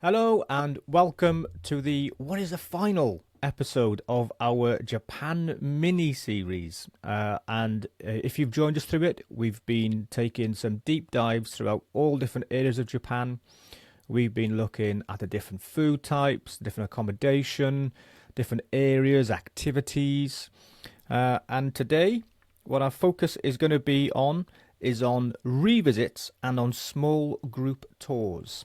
Hello and welcome to the final episode of our Japan mini series. If you've joined us through it, we've been taking some deep dives throughout all different areas of Japan. We've been looking at the different food types, different accommodation, different areas, activities. And today, what our focus is going to be on is on revisits and on small group tours.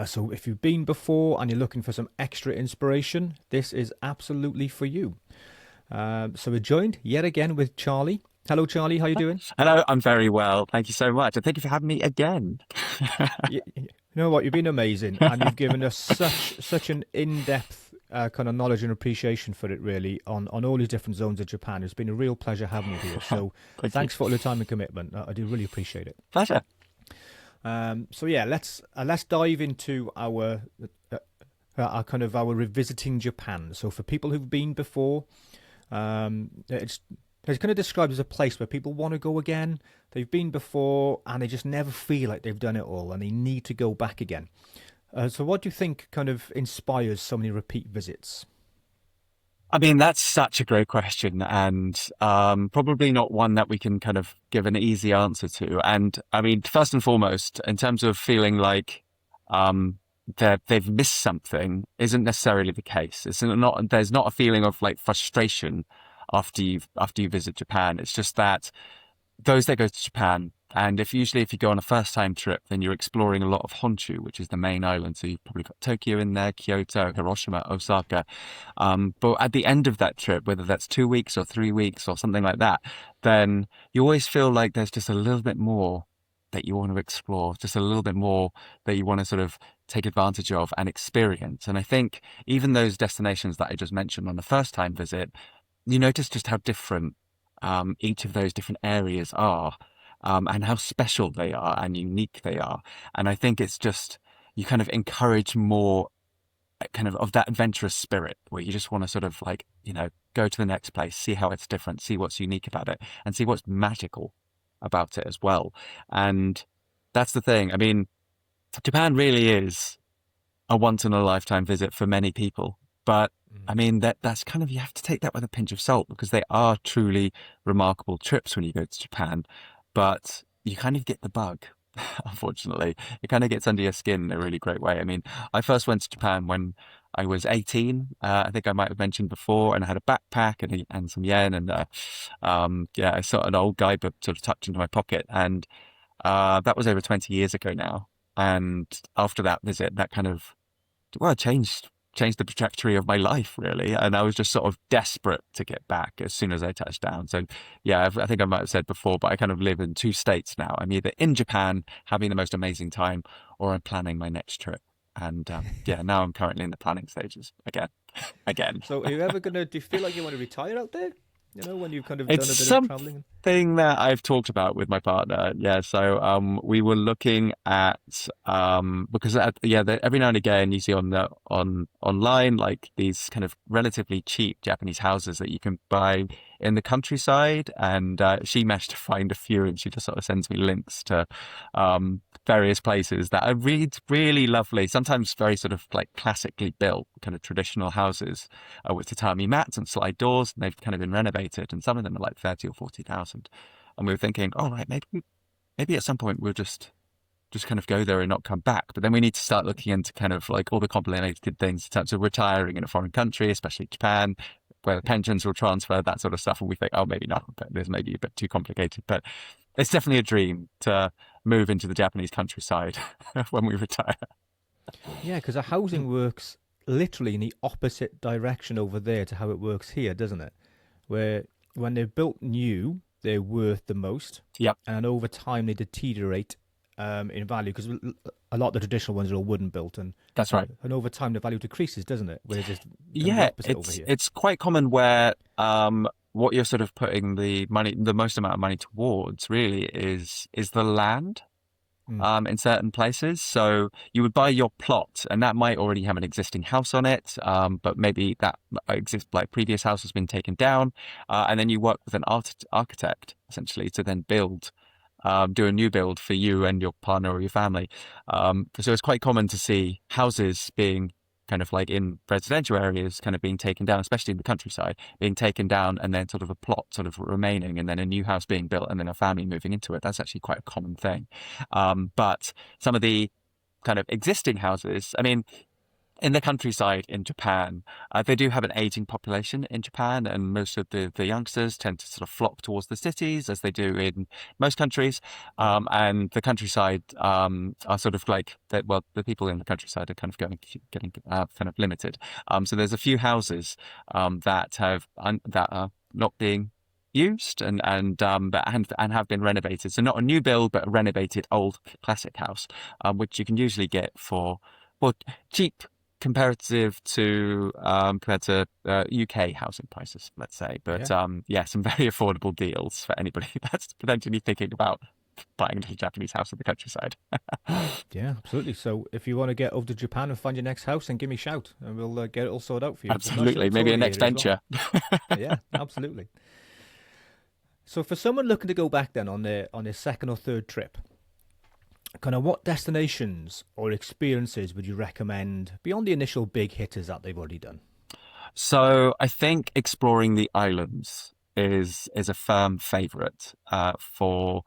So if you've been before and you're looking for some extra inspiration, this is absolutely for you. So we're joined yet again with Charlie. Hello, Charlie. How you doing? Hello, I'm very well. Thank you so much. And thank you for having me again. You know what? You've been amazing, and you've given us such an in-depth kind of knowledge and appreciation for it, really, on all these different zones of Japan. It's been a real pleasure having you here. So Thank you. thanks for all the time and commitment. I do really appreciate it. Pleasure. So yeah, let's dive into our revisiting Japan. So for people who've been before, it's kind of described as a place where people want to go again. They've been before and they just never feel like they've done it all, and they need to go back again. So what do you think kind of inspires so many repeat visits? I mean, that's such a great question, and probably not one that we can kind of give an easy answer to. And I mean, first and foremost, in terms of feeling like that they've missed something, isn't necessarily the case. It's not. There's not a feeling of like frustration after you visit Japan. It's just that those that go to Japan, and if you go on a first time trip, then you're exploring a lot of Honshu, which is the main island. So you've probably got Tokyo in there, Kyoto, Hiroshima, Osaka. But at the end of that trip, whether that's 2 weeks or 3 weeks or something like that, then you always feel like there's just a little bit more that you want to explore, just a little bit more that you want to sort of take advantage of and experience. And I think even those destinations that I just mentioned on the first time visit, you notice just how different each of those different areas are, and how special they are and unique they are. And I think it's just, you kind of encourage more kind of that adventurous spirit where you just want to sort of like, go to the next place, see how it's different, see what's unique about it, and see what's magical about it as well. And that's the thing. I mean, Japan really is a once in a lifetime visit for many people. But I mean, that's kind of, you have to take that with a pinch of salt because they are truly remarkable trips when you go to Japan. But you kind of get the bug, unfortunately. It kind of gets under your skin in a really great way. I mean, I first went to Japan when I was 18. I think I might have mentioned before, and I had a backpack and some yen, and yeah, I saw an old guidebook sort of tucked into my pocket, and that was over 20 years ago now. And after that visit, that kind of, well, changed the trajectory of my life, really. And I was just sort of desperate to get back as soon as I touched down. So yeah, I think I might have said before, but I kind of live in two states now. I'm either in Japan having the most amazing time, or I'm planning my next trip. And yeah, now I'm currently in the planning stages again. Again. So are you ever gonna? Do you feel like you want to retire out there? When you've kind of It's done a bit of traveling. something that I've talked about with my partner. Yeah, so we were looking at because every now and again you see on online like these kind of relatively cheap Japanese houses that you can buy in the countryside, and she managed to find a few, and she just sort of sends me links to various places that are really really lovely. Sometimes very sort of like classically built, kind of traditional houses with tatami mats and slide doors, and they've kind of been renovated, and some of them are like 30 or 40,000. And we were thinking, oh, right, maybe at some point we'll just kind of go there and not come back. But then we need to start looking into kind of like all the complicated things in terms of retiring in a foreign country, especially Japan, where the pensions will transfer, that sort of stuff. And we think, oh, maybe not, but this may be a bit too complicated. But it's definitely a dream to move into the Japanese countryside when we retire. Yeah, because the housing works literally in the opposite direction over there to how it works here, doesn't it? Where when they're built new, they're worth the most, Yep, and over time they deteriorate in value because a lot of the traditional ones are all wooden built, and that's right. and over time the value decreases, doesn't it? Where it's just kind of the Yeah, opposite over it's here. it's quite common where what you're sort of putting the most amount of money towards really is the land Mm. in certain places. So you would buy your plot, and that might already have an existing house on it, but maybe that previous house has been taken down, and then you work with an architect essentially to then build do a new build for you and your partner or your family. So it's quite common to see houses being kind of like in residential areas kind of being taken down, especially in the countryside, being taken down and then sort of a plot sort of remaining and then a new house being built and then a family moving into it. That's actually quite a common thing. But some of the kind of existing houses, I mean, in the countryside in Japan, they do have an aging population in Japan, and most of the youngsters tend to sort of flock towards the cities, as they do in most countries. And the countryside are sort of like, well, the people in the countryside are kind of getting kind of limited. So there's a few houses that are not being used and have been renovated. So not a new build, but a renovated old classic house, which you can usually get for, well, cheap compared to UK housing prices, let's say. But yeah, some very affordable deals for anybody that's potentially thinking about buying a Japanese house in the countryside. Yeah, absolutely. So if you want to get over to Japan and find your next house, then give me a shout and we'll get it all sorted out for you. Absolutely, maybe a next venture. Well. Yeah, absolutely. So for someone looking to go back then on their second or third trip, kind of what destinations or experiences would you recommend beyond the initial big hitters that they've already done? So I think exploring the islands is a firm favorite for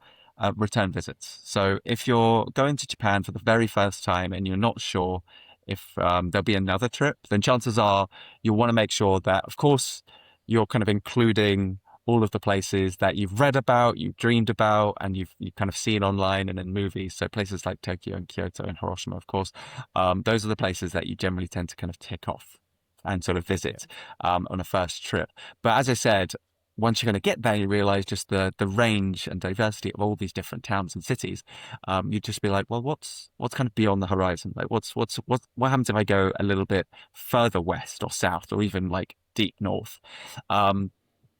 return visits. So if you're going to Japan for the very first time and you're not sure if there'll be another trip, then chances are you'll want to make sure that, of course, you're kind of including all of the places that you've read about, you've dreamed about, and you've kind of seen online and in movies. So places like Tokyo and Kyoto and Hiroshima, of course, those are the places that you generally tend to kind of tick off and sort of visit on a first trip. But as I said, once you're going to get there, you realize just the range and diversity of all these different towns and cities. You'd just be like, well, what's kind of beyond the horizon? Like, what happens if I go a little bit further west or south or even like deep north?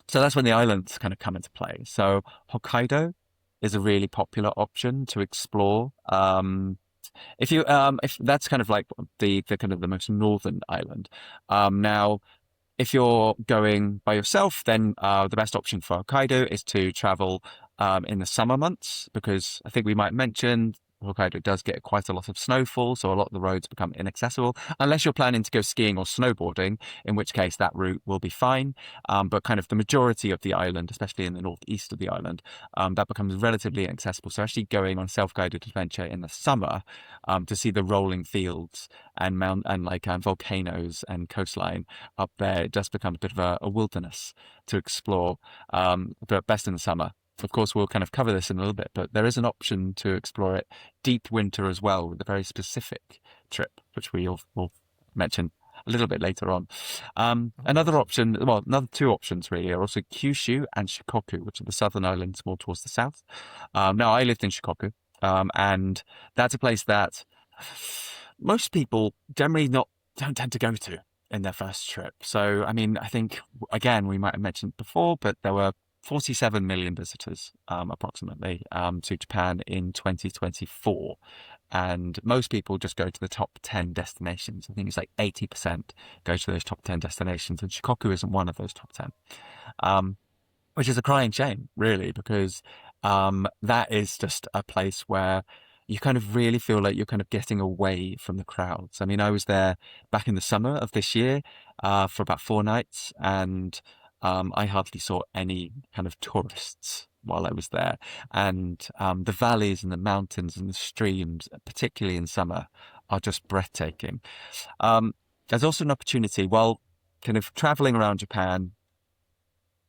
So that's when the islands kind of come into play. So Hokkaido is a really popular option to explore. If that's kind of like the kind of the most northern island. Now, if you're going by yourself, then the best option for Hokkaido is to travel in the summer months, because I think we might mention Hokkaido does get quite a lot of snowfall, so a lot of the roads become inaccessible, unless you're planning to go skiing or snowboarding, in which case that route will be fine. But kind of the majority of the island, especially in the northeast of the island, that becomes relatively inaccessible. So actually going on self-guided adventure in the summer to see the rolling fields and volcanoes and coastline up there, it just becomes a bit of a wilderness to explore, but best in the summer. Of course, we'll kind of cover this in a little bit, but there is an option to explore it deep winter as well, with a very specific trip, which we'll mention a little bit later on. Another two options really are also Kyushu and Shikoku, which are the southern islands more towards the south. Now, I lived in Shikoku, and that's a place that most people generally don't tend to go to in their first trip. So, I mean, I think, again, we might have mentioned before, but there were 47 million visitors, approximately, to Japan in 2024. And most people just go to the top 10 destinations. I think it's like 80% go to those top 10 destinations. And Shikoku isn't one of those top 10, which is a crying shame, really, because that is just a place where you kind of really feel like you're kind of getting away from the crowds. I mean, I was there back in the summer of this year for about 4 nights, and I hardly saw any kind of tourists while I was there. And the valleys and the mountains and the streams, particularly in summer, are just breathtaking. There's also an opportunity, while kind of traveling around Japan,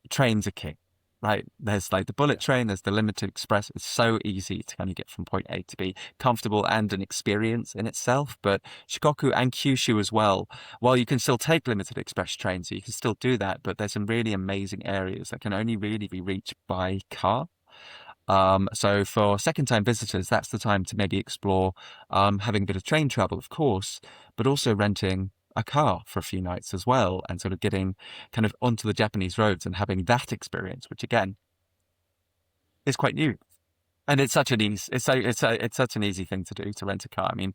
trains are king, right? There's like the bullet train, there's the limited express. It's so easy to kind of get from point A to B, comfortable and an experience in itself. But Shikoku and Kyushu as well, while you can still take limited express trains, so you can still do that, but there's some really amazing areas that can only really be reached by car. So for second-time visitors, that's the time to maybe explore having a bit of train travel, of course, but also renting a car for a few nights as well, and sort of getting kind of onto the Japanese roads and having that experience, which again is quite new. And it's such an easy thing to do, to rent a car. I mean,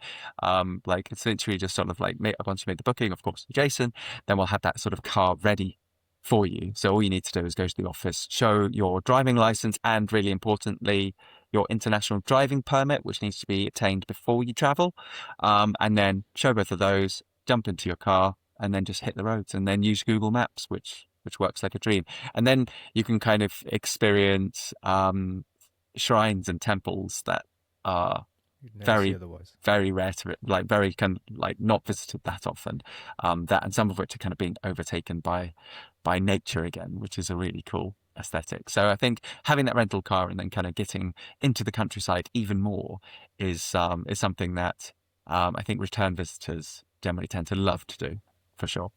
like it's literally just sort of like, once you make the booking, of course, Jason, then we'll have that sort of car ready for you. So all you need to do is go to the office, show your driving license, and really importantly, your international driving permit, which needs to be obtained before you travel, and then show both of those, jump into your car, and then just hit the roads, and then use Google Maps, which works like a dream. And then you can kind of experience shrines and temples that are You'd never see very, otherwise. very rare to like very kind of like not visited that often. That and some of which are kind of being overtaken by nature again, which is a really cool aesthetic. So I think having that rental car and then kind of getting into the countryside even more is something that I think return visitors generally tend to love to do for sure.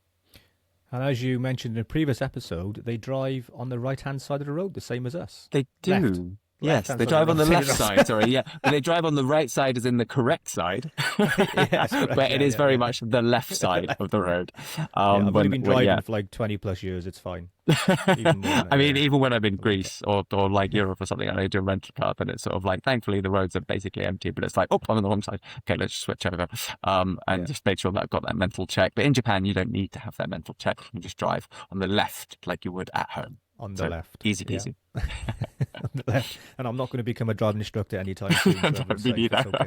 And as you mentioned in a previous episode, they drive on the right-hand side of the road, the same as us. They Left. do. Yes, Left-hand they side of drive the on the road, left same as us. side, sorry, yeah. But they drive on the right side as in the correct side. Yes, correct. But it Yeah, is yeah, very yeah. much the left side of the road. Yeah, I've only been driving Yeah. for like 20 plus years. It's fine. Even more than that, I mean, yeah. even when I'm in Okay. Greece or like Europe or something, and I do a rental car, then it's sort of like, thankfully, the roads are basically empty, but it's like, oh, I'm on the wrong side. Okay, let's switch over. And Yeah, just make sure that I've got that mental check. But in Japan, you don't need to have that mental check. You can just drive on the left like you would at home. on the So left. easy Yeah, peasy. on the left. And I'm not going to become a driving instructor anytime soon, so No, everyone's me safe. It's neither.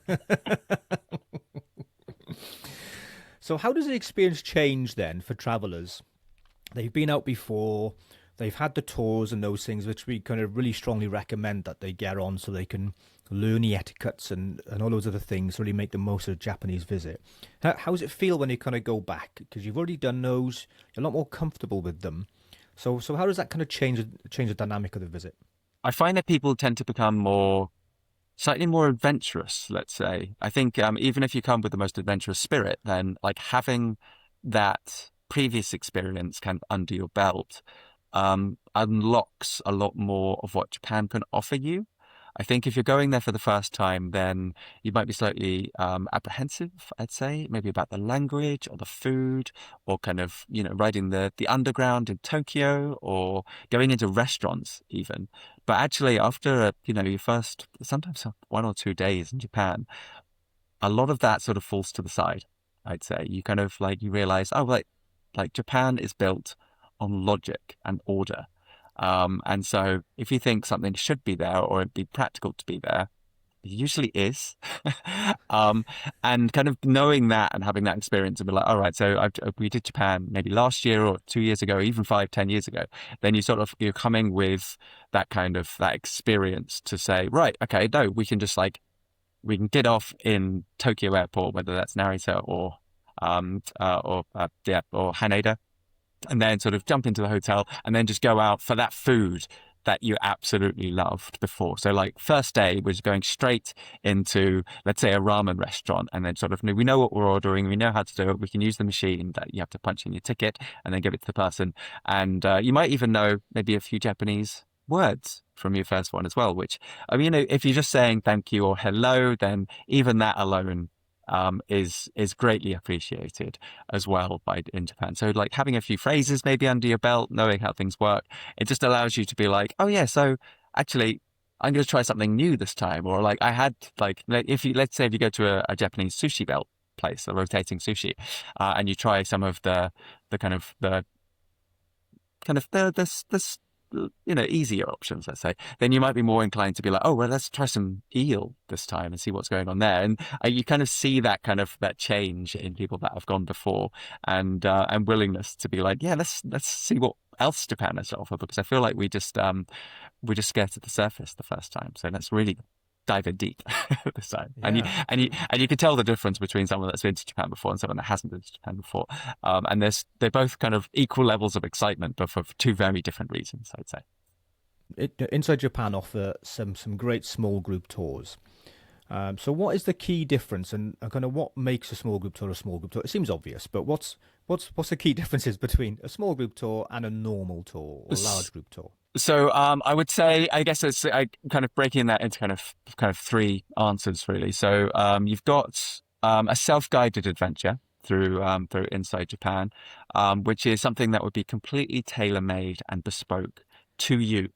okay. So, how does the experience change then for travellers? They've been out before, they've had the tours and those things, which we kind of really strongly recommend that they get on so they can learn the etiquettes and all those other things, really make the most of a Japanese visit. How does it feel when you kind of go back? Because you've already done those, you're a lot more comfortable with them. So how does that kind of change the dynamic of the visit? I find that people tend to become slightly more adventurous, let's say. I think even if you come with the most adventurous spirit, then like having that previous experience kind of under your belt unlocks a lot more of what Japan can offer you. I think if you're going there for the first time, then you might be slightly apprehensive, I'd say, maybe about the language or the food, or kind of, riding the underground in Tokyo or going into restaurants even. But actually, after, your first, sometimes 1 or 2 days in Japan, a lot of that sort of falls to the side, I'd say. You kind of like, you realize, oh, like Japan is built on logic and order. And so if you think something should be there or it'd be practical to be there, it usually is. um, and kind of knowing that and having that experience and be like, all right, so we did Japan maybe last year or 2 years ago, or even 5, 10 years ago, then you're coming with that kind of that experience to say, right, okay, no, we can get off in Tokyo Airport, whether that's Narita or Haneda, and then sort of jump into the hotel and then just go out for that food that you absolutely loved before. So like first day was going straight into, let's say, a ramen restaurant, and then sort of we know what we're ordering, we know how to do it, we can use the machine that you have to punch in your ticket and then give it to the person. And you might even know maybe a few Japanese words from your first one as well, which, I mean, if you're just saying thank you or hello, then even that alone is greatly appreciated as well in Japan. So like having a few phrases maybe under your belt, knowing how things work, it just allows you to be like, oh yeah, so actually I'm going to try something new this time. Or like I had like, let's say if you go to a Japanese sushi belt place, a rotating sushi, and you try some of the easier options, let's say, then you might be more inclined to be like, oh, well, let's try some eel this time and see what's going on there. And you kind of see that change in people that have gone before, and willingness to be like, yeah, let's see what else Japan has to offer, because I feel like we just skirted the surface the first time. So let's really dive in deep this time. Yeah, And you can tell the difference between someone that's been to Japan before and someone that hasn't been to Japan before. And they're both kind of equal levels of excitement, but for two very different reasons, I'd say. Inside Japan offer some great small group tours. So what is the key difference, and kind of what makes a small group tour a small group tour? It seems obvious, but what's the key differences between a small group tour and a normal tour or a large group tour? So I would say, I guess it's kind of breaking that into kind of three answers really. So you've got a self-guided adventure through Inside Japan, which is something that would be completely tailor-made and bespoke to you.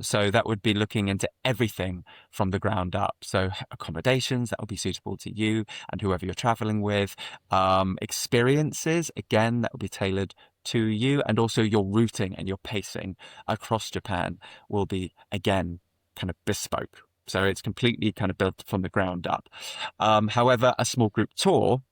So that would be looking into everything from the ground up. So accommodations that will be suitable to you and whoever you're traveling with, experiences, again, that will be tailored to you, and also your routing and your pacing across Japan will be, again, kind of bespoke. So it's completely kind of built from the ground up. However, a small group tour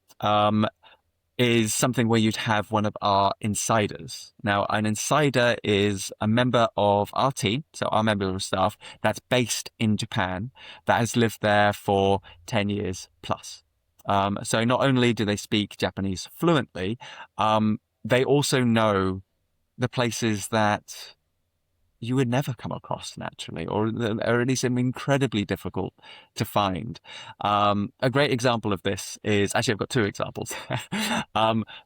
is something where you'd have one of our insiders. Now, an insider is a member of our team, so our member of staff that's based in Japan, that has lived there for 10 years plus. So not only do they speak Japanese fluently, they also know the places that you would never come across naturally, or at least incredibly difficult to find. A great example of this is actually I've got two examples.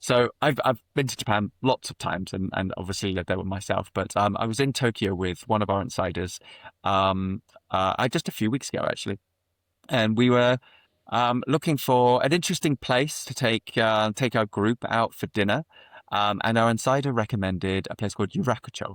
So I've been to Japan lots of times and obviously lived there with myself, but I was in Tokyo with one of our insiders just a few weeks ago actually, and we were looking for an interesting place to take our group out for dinner, and our insider recommended a place called Yurakucho.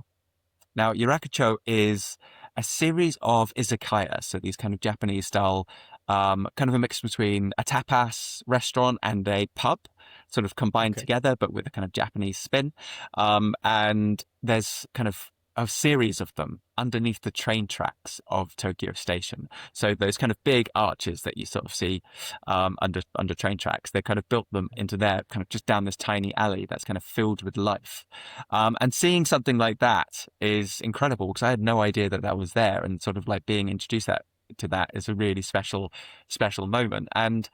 Now, Yurakucho is a series of izakaya, so these kind of Japanese style, kind of a mix between a tapas restaurant and a pub, sort of combined Okay. together, but with a kind of Japanese spin. And there's kind of a series of them underneath the train tracks of Tokyo Station. So those kind of big arches that you sort of see under train tracks, they kind of built them into there, kind of just down this tiny alley that's kind of filled with life. And seeing something like that is incredible because I had no idea that that was there, and sort of like being introduced to that is a really special moment. And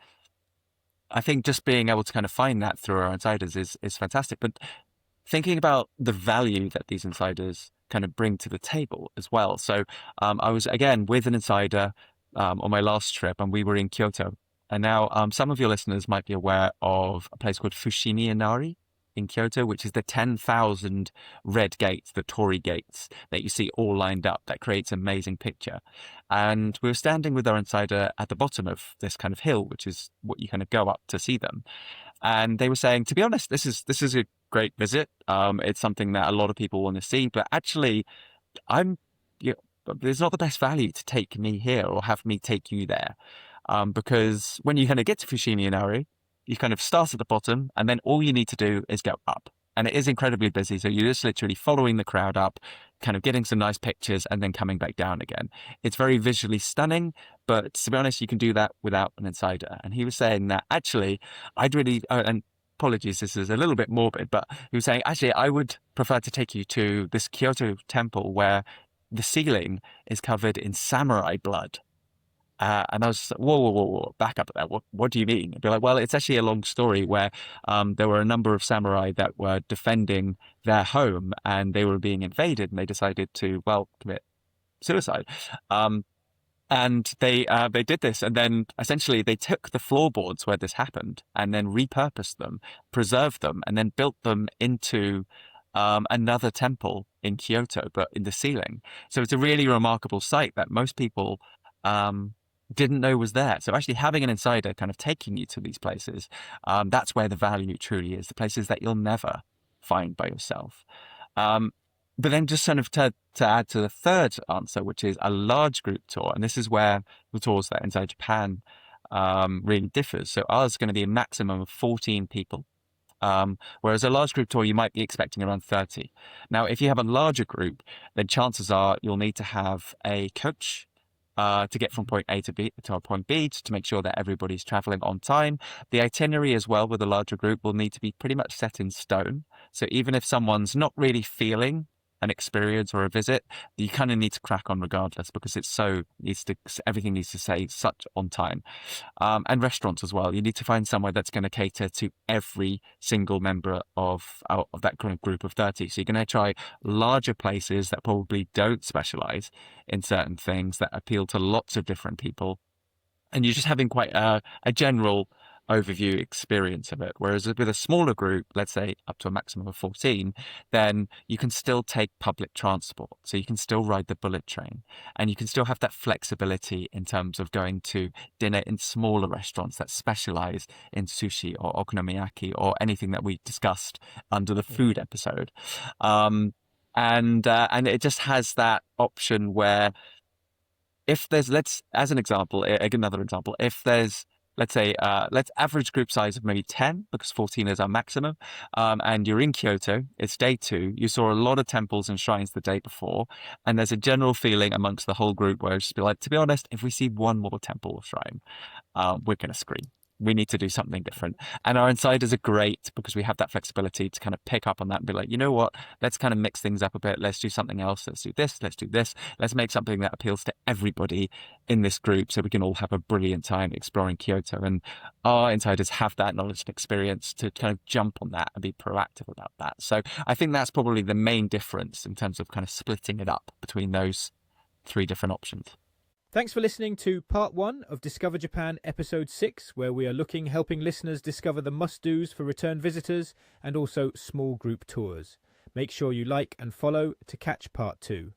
I think just being able to kind of find that through our insiders is fantastic. But thinking about the value that these insiders kind of bring to the table as well. So I was again with an insider on my last trip, and we were in Kyoto. And now some of your listeners might be aware of a place called Fushimi Inari in Kyoto, which is the 10,000 red gates, the torii gates that you see all lined up. That creates an amazing picture. And we were standing with our insider at the bottom of this kind of hill, which is what you kind of go up to see them. And they were saying, to be honest, this is a great visit. It's something that a lot of people want to see, but actually, I'm, you there's not the best value to take me here or have me take you there, because when you kind of get to Fushimi Inari, you kind of start at the bottom, and then all you need to do is go up. And it is incredibly busy, so you're just literally following the crowd up, kind of getting some nice pictures, and then coming back down again. It's very visually stunning, but to be honest, you can do that without an insider. And he was saying that actually, I'd really, and apologies, this is a little bit morbid, but he was saying, actually, I would prefer to take you to this Kyoto temple where the ceiling is covered in samurai blood. And I was just like, whoa, back up at that. What do you mean? I'd be like, well, it's actually a long story where there were a number of samurai that were defending their home and they were being invaded, and they decided to, well, commit suicide. And they did this, and then essentially they took the floorboards where this happened and then repurposed them, preserved them, and then built them into another temple in Kyoto, but in the ceiling. So it's a really remarkable site that most people didn't know was there. So actually having an insider kind of taking you to these places, that's where the value truly is, the places that you'll never find by yourself. But then just sort of to add to the third answer, which is a large group tour. And this is where the tours that Inside Japan really differs. So ours is going to be a maximum of 14 people. Whereas a large group tour, you might be expecting around 30. Now, if you have a larger group, then chances are you'll need to have a coach to get from point A to B to point B to make sure that everybody's traveling on time. The itinerary as well with a larger group will need to be pretty much set in stone. So even if someone's not really feeling an experience or a visit, you kind of need to crack on regardless because everything needs to stay such on time. And restaurants as well. You need to find somewhere that's going to cater to every single member of that kind of group of 30. So you're going to try larger places that probably don't specialize in certain things that appeal to lots of different people. And you're just having quite a general overview experience of it. Whereas with a smaller group, let's say up to a maximum of 14, then you can still take public transport. So you can still ride the bullet train, and you can still have that flexibility in terms of going to dinner in smaller restaurants that specialize in sushi or okonomiyaki or anything that we discussed under the food episode. And it just has that option where if there's, as an example, another example, if there's let's say, let's average group size of maybe 10 because 14 is our maximum. And you're in Kyoto, it's day 2. You saw a lot of temples and shrines the day before. And there's a general feeling amongst the whole group where it's just be like, to be honest, if we see one more temple or shrine, we're going to scream. We need to do something different. And our insiders are great because we have that flexibility to kind of pick up on that and be like, you know what, let's kind of mix things up a bit. Let's do something else. Let's do this. Let's do this. Let's make something that appeals to everybody in this group so we can all have a brilliant time exploring Kyoto. And our insiders have that knowledge and experience to kind of jump on that and be proactive about that. So I think that's probably the main difference in terms of kind of splitting it up between those 3 different options. Thanks for listening to part 1 of Discover Japan episode 6, where we are helping listeners discover the must-dos for return visitors and also small group tours. Make sure you like and follow to catch part 2.